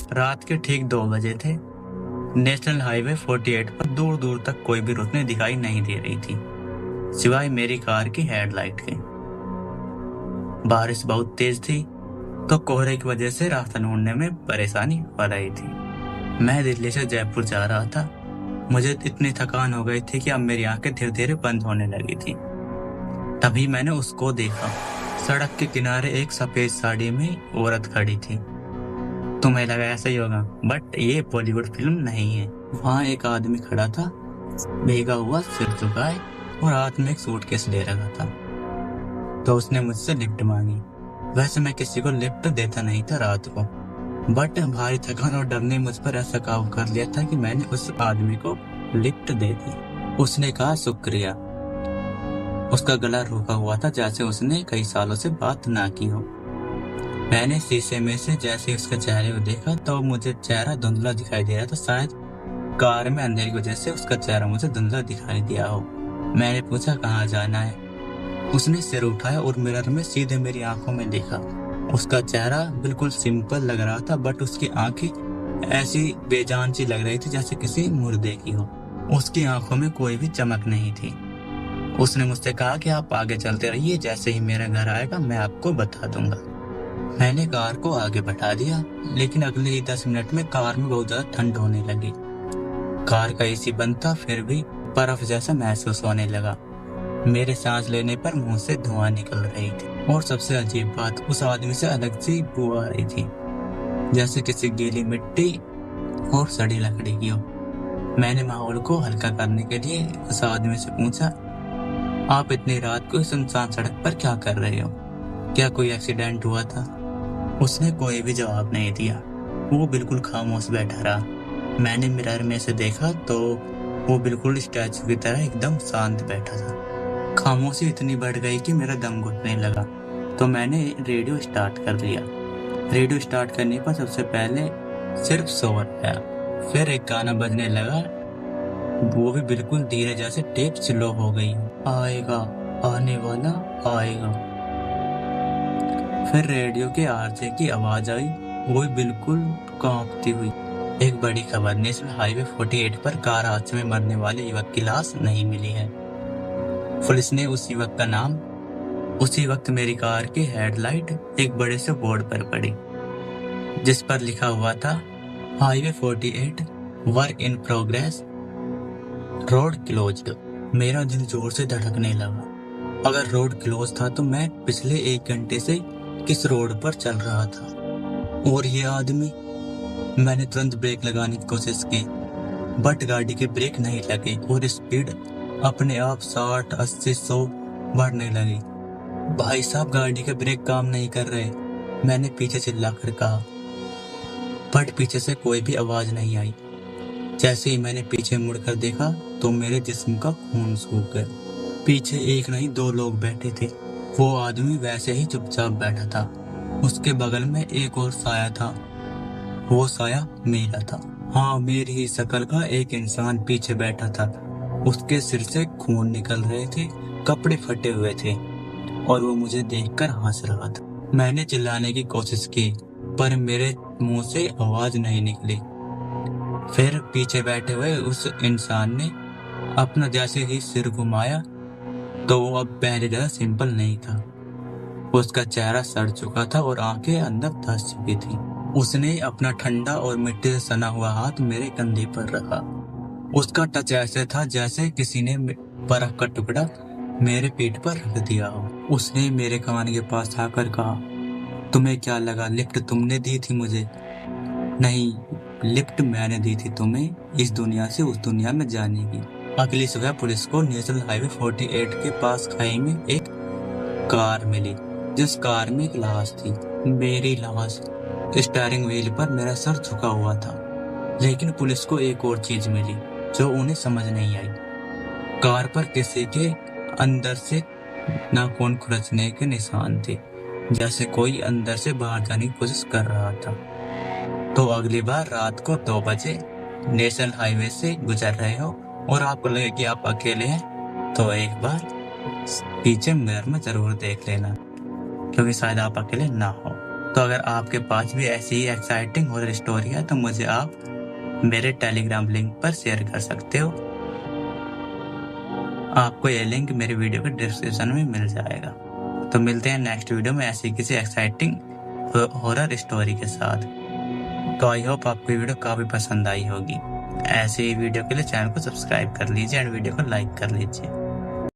रात के ठीक 2 बजे थे। नेशनल हाईवे 48 पर दूर दूर तक कोई भी रोशनी दिखाई नहीं दे रही थी, सिवाय मेरी कार की हेडलाइट के। बारिश बहुत तेज थी, तो कोहरे की वजह से रास्ता ढूंढने में परेशानी हो रही थी। मैं दिल्ली से जयपुर जा रहा था। मुझे इतनी थकान हो गई थी कि अब मेरी आंखें धीरे धीरे बंद होने लगी थी। तभी मैंने उसको देखा। सड़क के किनारे एक सफेद साड़ी में औरत खड़ी थी। तुम्हें लगा ऐसा ही होगा, बट ये बॉलीवुड फिल्म नहीं है। वहाँ एक आदमी खड़ा था, भीगा हुआ, सिर झुकाए और हाथ में एक सूटकेस ले रखा था। तो उसने मुझसे लिफ्ट मांगी। वैसे मैं किसी को लिफ्ट देता नहीं था रात को, बट भारी थकान और डर ने मुझ पर ऐसा काबू कर लिया था कि मैंने उस आदमी को लिफ्ट दे दी। उसने कहा शुक्रिया। उसका गला रुका हुआ था, जैसे उसने कई सालों से बात ना की हो। मैंने शीशे में से जैसे उसके चेहरे को देखा तो मुझे चेहरा धुंधला दिखाई दे रहा था। शायद कार में अंधेरे की वजह से उसका चेहरा मुझे धुंधला दिखाई दिया हो। मैंने पूछा कहाँ जाना है। उसने सिर उठाया और मिरर में सीधे मेरी आंखों में देखा। उसका चेहरा बिल्कुल सिंपल लग रहा था, बट उसकी आंखें ऐसी बेजान सी लग रही थी जैसे किसी मुर्दे की हो। उसकी आंखों में कोई भी चमक नहीं थी। उसने मुझसे कहा कि आप आगे चलते रहिए, जैसे ही मेरा घर आएगा मैं आपको बता दूंगा। मैंने कार को आगे बढ़ा दिया, लेकिन अगले ही 10 मिनट में कार में बहुत ज्यादा ठंड होने लगी। कार का एसी बंद था, फिर भी बर्फ जैसा महसूस होने लगा। मेरे सांस लेने पर मुंह से धुआं निकल रही थी, और सबसे अजीब बात, उस आदमी से अलग सी बू आ रही थी, जैसे किसी गीली मिट्टी और सड़ी लकड़ी की हो। मैंने माहौल को हल्का करने के लिए उस आदमी से पूछा, आप इतनी रात को सुनसान सड़क पर क्या कर रहे हो? क्या कोई एक्सीडेंट हुआ था? उसने कोई भी जवाब नहीं दिया। वो बिल्कुल खामोश बैठा रहा। मैंने मिरर में से देखा तो वो बिल्कुल स्टैचू की तरह एकदम शांत बैठा था। खामोशी इतनी बढ़ गई कि मेरा दम घुटने लगा, तो मैंने रेडियो स्टार्ट कर लिया। रेडियो स्टार्ट करने पर सबसे पहले सिर्फ शोर आया, फिर एक गाना बजने लगा, वो भी बिल्कुल धीरे, जैसे टेप स्लो हो गई। आएगा, आने वाला आएगा। फिर रेडियो के आरजे की आवाज आई, वो भी बिल्कुल कांपती हुई। एक बड़ी खबर, नेशनल हाईवे 48 पर कार हादसे में मरने वाले युवक की लाश नहीं मिली है। पुलिस ने उस युवक का नाम। उसी वक्त मेरी कार की हेडलाइट एक बड़े से बोर्ड पर पड़ी, जिस पर लिखा हुआ था highway 48 work in progress, road closed. मेरा दिल जोर से धड़कने लगा। अगर रोड क्लोज था तो मैं पिछले 1 घंटे से किस रोड पर चल रहा था? और ये आदमी? मैंने तुरंत ब्रेक लगाने की कोशिश की, बट गाड़ी के ब्रेक नहीं लगे और स्पीड अपने आप 60, 80, 100 बढ़ने लगी। भाई साहब, गाड़ी के ब्रेक काम नहीं कर रहे, मैंने पीछे चिल्लाकर कहा, बट पीछे से कोई भी आवाज नहीं आई। जैसे ही मैंने पीछे मुड़कर देखा तो मेरे जिस्म का खून सूख गया। पीछे एक नहीं 2 लोग बैठे थे। वो आदमी वैसे ही चुपचाप बैठा था। उसके बगल में एक और साया था। वो साया मेरा था। हाँ, मेरी ही शक्ल का एक इंसान पीछे बैठा था। उसके सिर से खून निकल रहे थे, कपड़े फटे हुए थे, और वो मुझे देखकर हंस रहा था। मैंने चिल्लाने की कोशिश की, पर मेरे मुंह से आवाज नहीं निकली। फिर पीछे बैठे हुए उस इंसान ने अपना जैसे ही सिर घुमाया तो वो अब पहले जैसा सिंपल नहीं था। उसका चेहरा सड़ चुका था और आंखें अंदर धंस चुकी थी। उसने अपना ठंडा और मिट्टी से सना हुआ हाथ मेरे कंधे पर रखा। उसका टच ऐसे था जैसे किसी ने बर्फ का टुकड़ा मेरे पीठ पर रख दिया हो। उसने मेरे कान के पास आकर कहा, तुम्हें क्या लगा लिफ्ट तुमने दी थी मुझे? नहीं, लिफ्ट मैंने दी थी तुम्हें इस दुनिया से उस दुनिया में जाने की। अगली सुबह पुलिस को नेशनल हाईवे 48 के पास खाई में एक कार मिली, जिस कार में एक लाश थी, मेरी लाश। स्टीयरिंग व्हील पर मेरा सर झुका हुआ था। लेकिन पुलिस को एक और चीज मिली जो उन्हें समझ नहीं आई। कार पर किसी के अंदर से नाखून खुरचने के निशान थे, जैसे कोई अंदर से बाहर जाने की कोशिश कर रहा था। तो अगली बार रात को 2 बजे नेशनल हाईवे से गुजर रहे हो और आपको लगे कि आप अकेले हैं, तो एक बार पीछे मिरर में जरूर देख लेना, क्योंकि शायद आप अकेले ना हो। तो अगर आपके पास भी ऐसी ही एक्साइटिंग हॉरर स्टोरी है तो मुझे आप मेरे टेलीग्राम लिंक पर शेयर कर सकते हो। आपको ये लिंक मेरे वीडियो के डिस्क्रिप्शन में मिल जाएगा। तो मिलते हैं नेक्स्ट वीडियो में ऐसी किसी एक्साइटिंग हॉरर स्टोरी के साथ। तो आई होप आपको ये वीडियो काफी पसंद आई होगी। ऐसे ही वीडियो के लिए चैनल को सब्सक्राइब कर लीजिए एंड वीडियो को लाइक कर लीजिए।